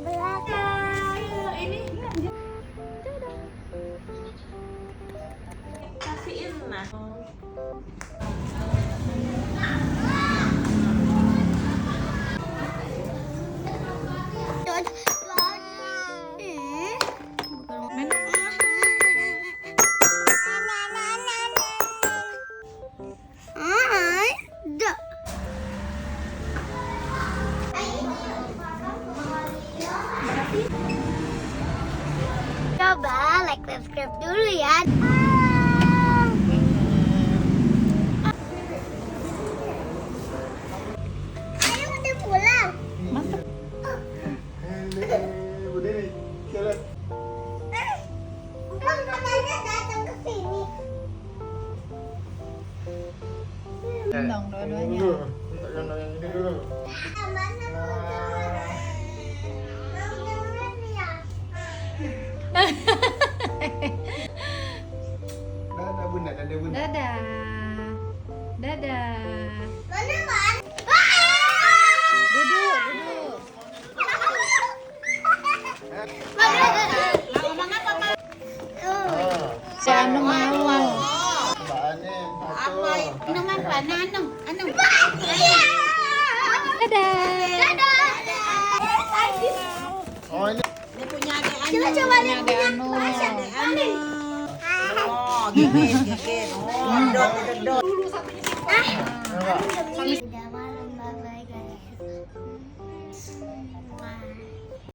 belakang. Ini kasihin nah. Coba like, subscribe dulu ya. Ayo udah pulang. Mantap. Bang, katanya datang ke sini. Dong dua-duanya. Mana Dadah bunda, dadah bunda. Dadah. Dadah. Mana man? Duduk, duduk. Si Anu mau. Bahannya satu. Dadah. Oh ini. Coba lihat Ada Anu. Enggak.